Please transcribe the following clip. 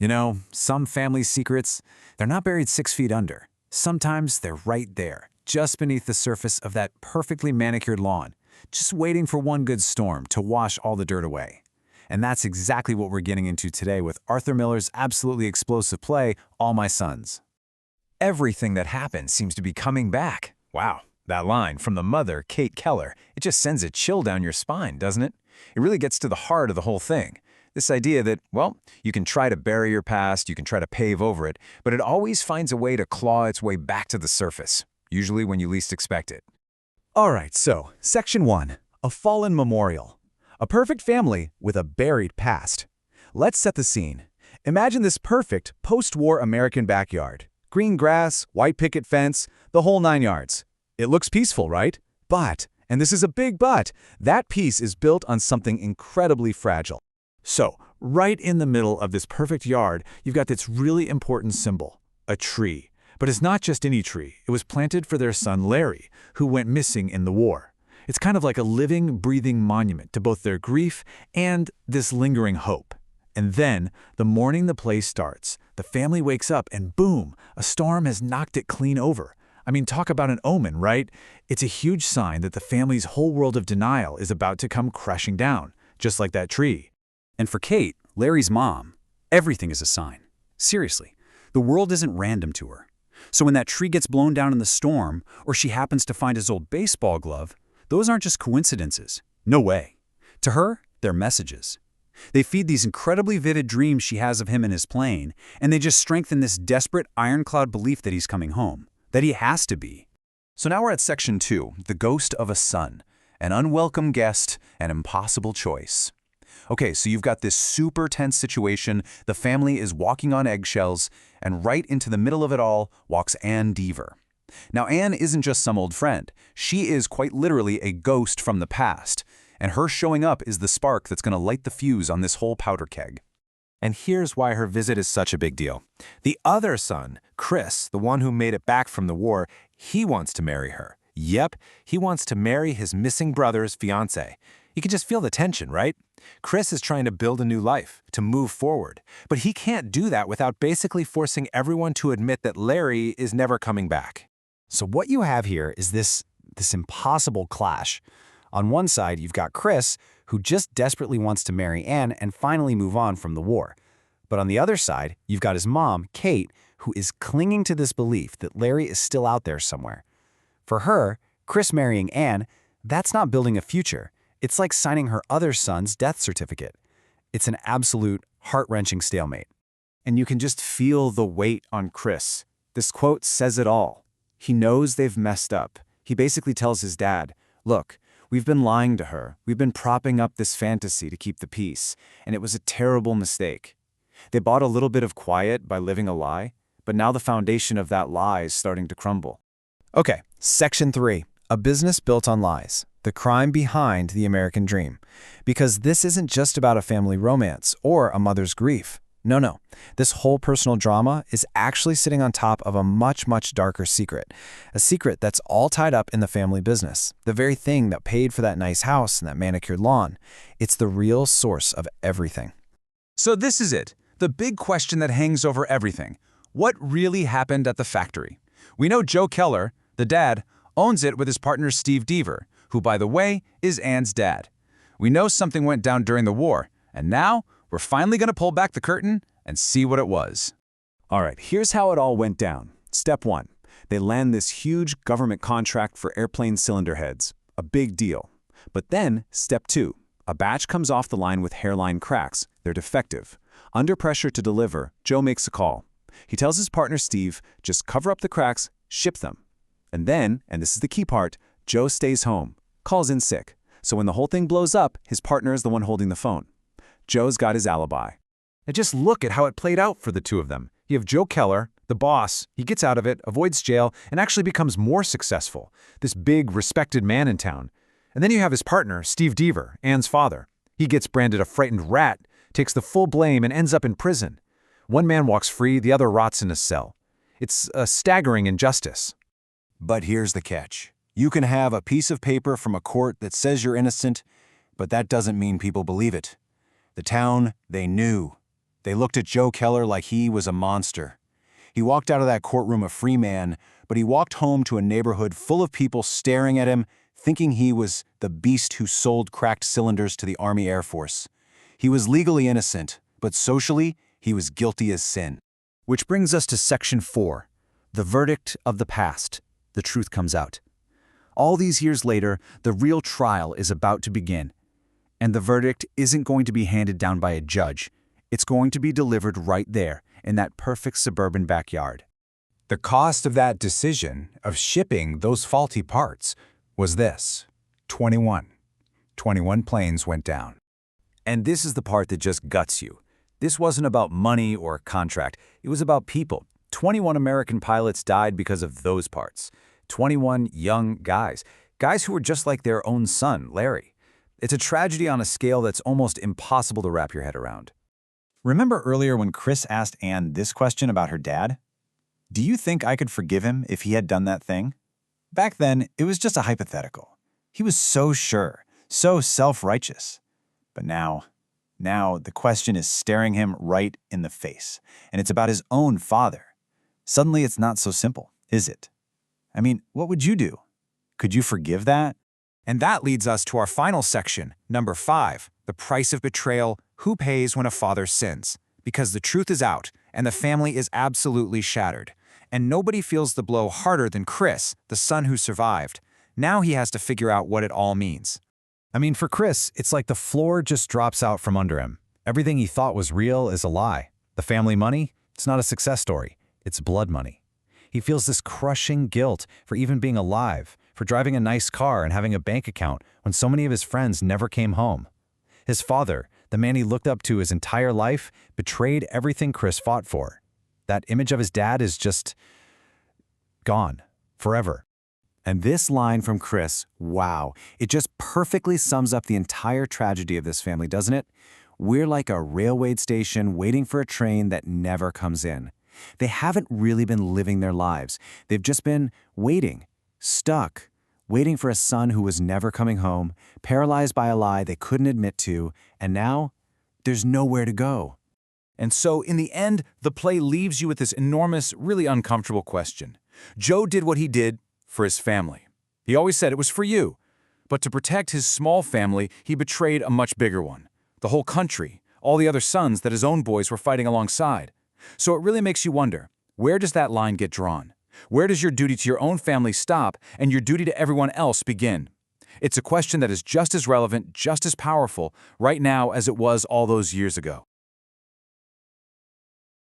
You know, some family secrets, they're not buried 6 feet under. Sometimes they're right there, just beneath the surface of that perfectly manicured lawn, just waiting for one good storm to wash all the dirt away. And that's exactly what we're getting into today with Arthur Miller's absolutely explosive play, All My Sons. Everything that happened seems to be coming back. Wow, that line from the mother, Kate Keller, it just sends a chill down your spine, doesn't it? It really gets to the heart of the whole thing. This idea that, well, you can try to bury your past, you can try to pave over it, but it always finds a way to claw its way back to the surface, usually when you least expect it. All right, so Section 1, a fallen memorial. A perfect family with a buried past. Let's set the scene. Imagine this perfect post-war American backyard. Green grass, white picket fence, the whole 9 yards. It looks peaceful, right? But, and this is a big but, that piece is built on something incredibly fragile. So, right in the middle of this perfect yard, you've got this really important symbol, a tree. But it's not just any tree. It was planted for their son Larry, who went missing in the war. It's kind of like a living, breathing monument to both their grief and this lingering hope. And then, the morning the play starts, the family wakes up and boom, a storm has knocked it clean over. I mean, talk about an omen, right? It's a huge sign that the family's whole world of denial is about to come crashing down, just like that tree. And for Kate, Larry's mom, everything is a sign. Seriously, the world isn't random to her. So when that tree gets blown down in the storm, or she happens to find his old baseball glove, those aren't just coincidences. No way. To her, they're messages. They feed these incredibly vivid dreams she has of him and his plane, and they just strengthen this desperate ironclad belief that he's coming home, that he has to be. So now we're at Section 2, the ghost of a son, an unwelcome guest, an impossible choice. Okay, so you've got this super tense situation, the family is walking on eggshells, and right into the middle of it all walks Ann Deaver. Now, Ann isn't just some old friend. She is quite literally a ghost from the past, and her showing up is the spark that's going to light the fuse on this whole powder keg. And here's why her visit is such a big deal. The other son, Chris, the one who made it back from the war, he wants to marry her. Yep, he wants to marry his missing brother's fiancée. You can just feel the tension, right? Chris is trying to build a new life, to move forward. But he can't do that without basically forcing everyone to admit that Larry is never coming back. So what you have here is this impossible clash. On one side, you've got Chris, who just desperately wants to marry Ann and finally move on from the war. But on the other side, you've got his mom, Kate, who is clinging to this belief that Larry is still out there somewhere. For her, Chris marrying Ann, that's not building a future. It's like signing her other son's death certificate. It's an absolute, heart-wrenching stalemate. And you can just feel the weight on Chris. This quote says it all. He knows they've messed up. He basically tells his dad, look, we've been lying to her. We've been propping up this fantasy to keep the peace, and it was a terrible mistake. They bought a little bit of quiet by living a lie, but now the foundation of that lie is starting to crumble. Okay, Section 3, a business built on lies. The crime behind the American dream. Because this isn't just about a family romance or a mother's grief. No. This whole personal drama is actually sitting on top of a much, much darker secret. A secret that's all tied up in the family business. The very thing that paid for that nice house and that manicured lawn. It's the real source of everything. So this is it, the big question that hangs over everything. What really happened at the factory? We know Joe Keller, the dad, owns it with his partner Steve Deaver, who, by the way, is Ann's dad. We know something went down during the war, and now we're finally going to pull back the curtain and see what it was. All right, here's how it all went down. Step 1. They land this huge government contract for airplane cylinder heads. A big deal. But then, Step 2. A batch comes off the line with hairline cracks. They're defective. Under pressure to deliver, Joe makes a call. He tells his partner Steve, just cover up the cracks, ship them. And then, and this is the key part, Joe stays home, calls in sick. So when the whole thing blows up, his partner is the one holding the phone. Joe's got his alibi. And just look at how it played out for the two of them. You have Joe Keller, the boss. He gets out of it, avoids jail, and actually becomes more successful. This big, respected man in town. And then you have his partner, Steve Deaver, Ann's father. He gets branded a frightened rat, takes the full blame, and ends up in prison. One man walks free, the other rots in a cell. It's a staggering injustice. But here's the catch. You can have a piece of paper from a court that says you're innocent, but that doesn't mean people believe it. The town, they knew. They looked at Joe Keller like he was a monster. He walked out of that courtroom a free man, but he walked home to a neighborhood full of people staring at him, thinking he was the beast who sold cracked cylinders to the Army Air Force. He was legally innocent, but socially, he was guilty as sin. Which brings us to Section 4, the verdict of the past. The truth comes out. All these years later, the real trial is about to begin. And the verdict isn't going to be handed down by a judge. It's going to be delivered right there, in that perfect suburban backyard. The cost of that decision, of shipping those faulty parts, was this: 21. 21 planes went down. And this is the part that just guts you. This wasn't about money or contract. It was about people. 21 American pilots died because of those parts. 21 young guys who were just like their own son, Larry. It's a tragedy on a scale that's almost impossible to wrap your head around. Remember earlier when Chris asked Anne this question about her dad? Do you think I could forgive him if he had done that thing? Back then, it was just a hypothetical. He was so sure, so self-righteous. But now the question is staring him right in the face, and it's about his own father. Suddenly, it's not so simple, is it? I mean, what would you do? Could you forgive that? And that leads us to our final section, number 5, the price of betrayal, who pays when a father sins. Because the truth is out, and the family is absolutely shattered. And nobody feels the blow harder than Chris, the son who survived. Now he has to figure out what it all means. I mean, for Chris, it's like the floor just drops out from under him. Everything he thought was real is a lie. The family money, it's not a success story. It's blood money. He feels this crushing guilt for even being alive, for driving a nice car and having a bank account when so many of his friends never came home. His father, the man he looked up to his entire life, betrayed everything Chris fought for. That image of his dad is just gone, forever. And this line from Chris, wow, it just perfectly sums up the entire tragedy of this family, doesn't it? We're like a railway station waiting for a train that never comes in. They haven't really been living their lives. They've just been waiting, stuck, waiting for a son who was never coming home, paralyzed by a lie they couldn't admit to, and now there's nowhere to go. And so, in the end, the play leaves you with this enormous, really uncomfortable question. Joe did what he did for his family. He always said it was for you. But to protect his small family, he betrayed a much bigger one. The whole country, all the other sons that his own boys were fighting alongside. So it really makes you wonder, where does that line get drawn? Where does your duty to your own family stop and your duty to everyone else begin? It's a question that is just as relevant, just as powerful right now as it was all those years ago.